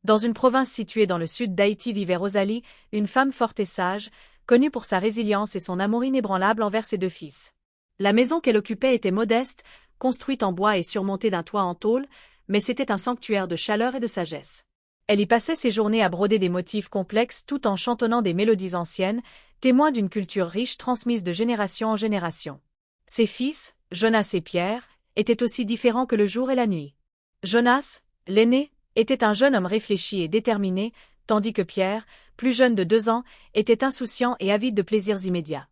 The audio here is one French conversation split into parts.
Dans une province située dans le sud d'Haïti vivait Rosalie, une femme forte et sage, connue pour sa résilience et son amour inébranlable envers ses deux fils. La maison qu'elle occupait était modeste, construite en bois et surmontée d'un toit en tôle, mais c'était un sanctuaire de chaleur et de sagesse. Elle y passait ses journées à broder des motifs complexes tout en chantonnant des mélodies anciennes, témoins d'une culture riche transmise de génération en génération. Ses fils, Jonas et Pierre, étaient aussi différents que le jour et la nuit. Jonas, l'aîné, était un jeune homme réfléchi et déterminé, tandis que Pierre, plus jeune de 2 ans, était insouciant et avide de plaisirs immédiats.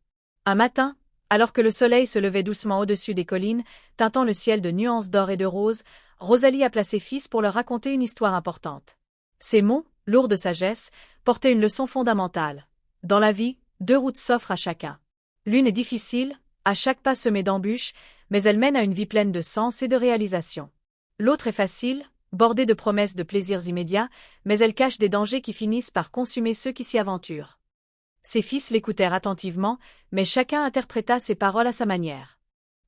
Un matin, alors que le soleil se levait doucement au-dessus des collines, teintant le ciel de nuances d'or et de rose, Rosalie appela ses fils pour leur raconter une histoire importante. Ces mots, lourds de sagesse, portaient une leçon fondamentale. Dans la vie, 2 routes s'offrent à chacun. L'une est difficile, à chaque pas semée d'embûches, mais elle mène à une vie pleine de sens et de réalisation. L'autre est facile, bordée de promesses de plaisirs immédiats, mais elle cache des dangers qui finissent par consumer ceux qui s'y aventurent. Ses fils l'écoutèrent attentivement, mais chacun interpréta ses paroles à sa manière.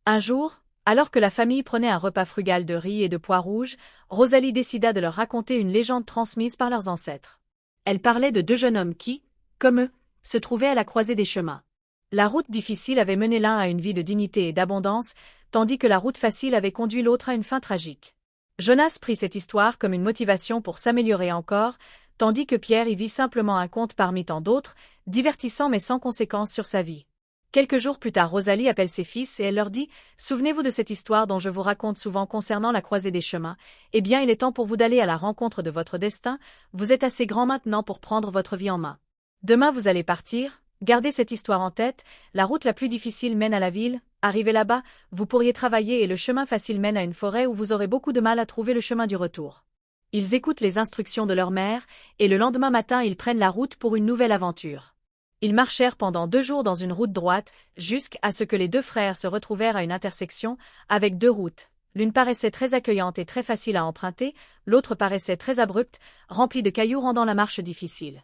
Un jour, alors que la famille prenait un repas frugal de riz et de pois rouges, Rosalie décida de leur raconter une légende transmise par leurs ancêtres. Elle parlait de 2 jeunes hommes qui, comme eux, se trouvaient à la croisée des chemins. La route difficile avait mené l'un à une vie de dignité et d'abondance, tandis que la route facile avait conduit l'autre à une fin tragique. Jonas prit cette histoire comme une motivation pour s'améliorer encore, tandis que Pierre y vit simplement un conte parmi tant d'autres, divertissant mais sans conséquence sur sa vie. Quelques jours plus tard, Rosalie appelle ses fils et elle leur dit « Souvenez-vous de cette histoire dont je vous raconte souvent concernant la croisée des chemins. Eh bien, il est temps pour vous d'aller à la rencontre de votre destin, vous êtes assez grand maintenant pour prendre votre vie en main. Demain vous allez partir, gardez cette histoire en tête, la route la plus difficile mène à la ville, arrivez là-bas, vous pourriez travailler et le chemin facile mène à une forêt où vous aurez beaucoup de mal à trouver le chemin du retour. » Ils écoutent les instructions de leur mère, et le lendemain matin ils prennent la route pour une nouvelle aventure. Ils marchèrent pendant 2 jours dans une route droite, jusqu'à ce que les 2 frères se retrouvèrent à une intersection, avec 2 routes. L'une paraissait très accueillante et très facile à emprunter, l'autre paraissait très abrupte, remplie de cailloux rendant la marche difficile.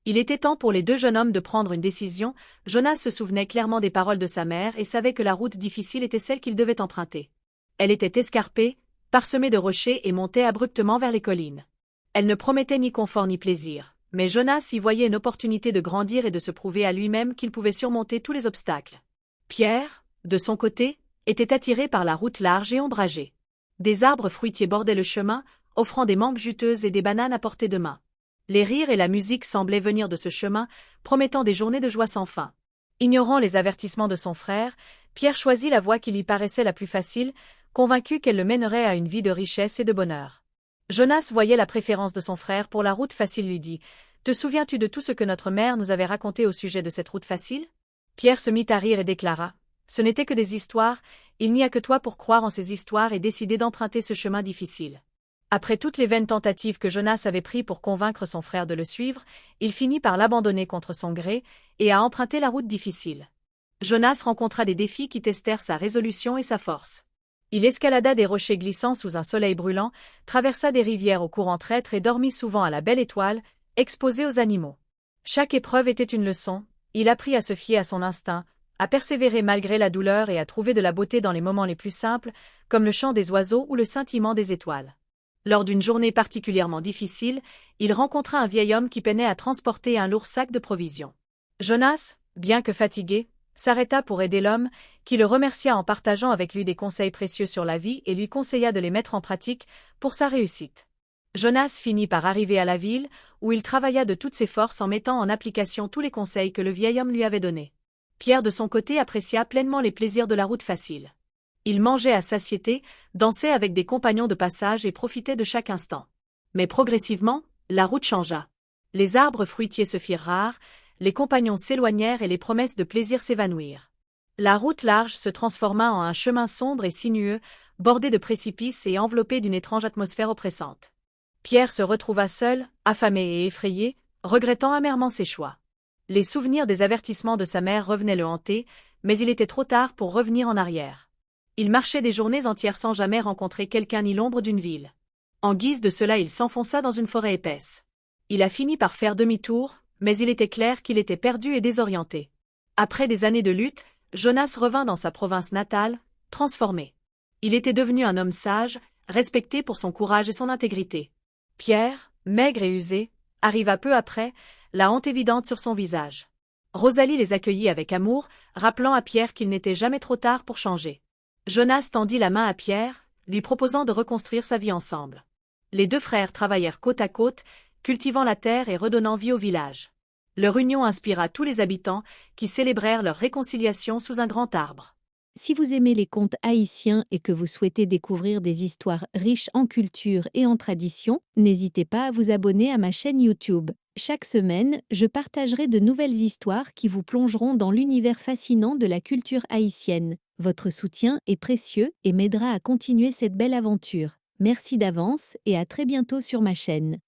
Il était temps pour les 2 jeunes hommes de prendre une décision. Jonas se souvenait clairement des paroles de sa mère et savait que la route difficile était celle qu'il devait emprunter. Elle était escarpée, parsemée de rochers et montait abruptement vers les collines. Elle ne promettait ni confort ni plaisir, mais Jonas y voyait une opportunité de grandir et de se prouver à lui-même qu'il pouvait surmonter tous les obstacles. Pierre, de son côté, était attiré par la route large et ombragée. Des arbres fruitiers bordaient le chemin, offrant des mangues juteuses et des bananes à portée de main. Les rires et la musique semblaient venir de ce chemin, promettant des journées de joie sans fin. Ignorant les avertissements de son frère, Pierre choisit la voie qui lui paraissait la plus facile, convaincu qu'elle le mènerait à une vie de richesse et de bonheur. Jonas voyait la préférence de son frère pour la route facile, lui dit « Te souviens-tu de tout ce que notre mère nous avait raconté au sujet de cette route facile ?» Pierre se mit à rire et déclara « Ce n'était que des histoires, il n'y a que toi pour croire en ces histoires et décider d'emprunter ce chemin difficile. » Après toutes les vaines tentatives que Jonas avait prises pour convaincre son frère de le suivre, il finit par l'abandonner contre son gré et à emprunter la route difficile. Jonas rencontra des défis qui testèrent sa résolution et sa force. Il escalada des rochers glissants sous un soleil brûlant, traversa des rivières au courant traître et dormit souvent à la belle étoile, exposé aux animaux. Chaque épreuve était une leçon, il apprit à se fier à son instinct, à persévérer malgré la douleur et à trouver de la beauté dans les moments les plus simples, comme le chant des oiseaux ou le scintillement des étoiles. Lors d'une journée particulièrement difficile, il rencontra un vieil homme qui peinait à transporter un lourd sac de provisions. Jonas, bien que fatigué, s'arrêta pour aider l'homme, qui le remercia en partageant avec lui des conseils précieux sur la vie et lui conseilla de les mettre en pratique pour sa réussite. Jonas finit par arriver à la ville, où il travailla de toutes ses forces en mettant en application tous les conseils que le vieil homme lui avait donnés. Pierre de son côté apprécia pleinement les plaisirs de la route facile. Il mangeait à satiété, dansait avec des compagnons de passage et profitait de chaque instant. Mais progressivement, la route changea. Les arbres fruitiers se firent rares, les compagnons s'éloignèrent et les promesses de plaisir s'évanouirent. La route large se transforma en un chemin sombre et sinueux, bordé de précipices et enveloppé d'une étrange atmosphère oppressante. Pierre se retrouva seul, affamé et effrayé, regrettant amèrement ses choix. Les souvenirs des avertissements de sa mère revenaient le hanter, mais il était trop tard pour revenir en arrière. Il marchait des journées entières sans jamais rencontrer quelqu'un ni l'ombre d'une ville. En guise de cela, il s'enfonça dans une forêt épaisse. Il a fini par faire demi-tour, mais il était clair qu'il était perdu et désorienté. Après des années de lutte, Jonas revint dans sa province natale, transformé. Il était devenu un homme sage, respecté pour son courage et son intégrité. Pierre, maigre et usée, arriva peu après, la honte évidente sur son visage. Rosalie les accueillit avec amour, rappelant à Pierre qu'il n'était jamais trop tard pour changer. Jonas tendit la main à Pierre, lui proposant de reconstruire sa vie ensemble. Les deux frères travaillèrent côte à côte, cultivant la terre et redonnant vie au village. Leur union inspira tous les habitants, qui célébrèrent leur réconciliation sous un grand arbre. Si vous aimez les contes haïtiens et que vous souhaitez découvrir des histoires riches en culture et en tradition, n'hésitez pas à vous abonner à ma chaîne YouTube. Chaque semaine, je partagerai de nouvelles histoires qui vous plongeront dans l'univers fascinant de la culture haïtienne. Votre soutien est précieux et m'aidera à continuer cette belle aventure. Merci d'avance et à très bientôt sur ma chaîne.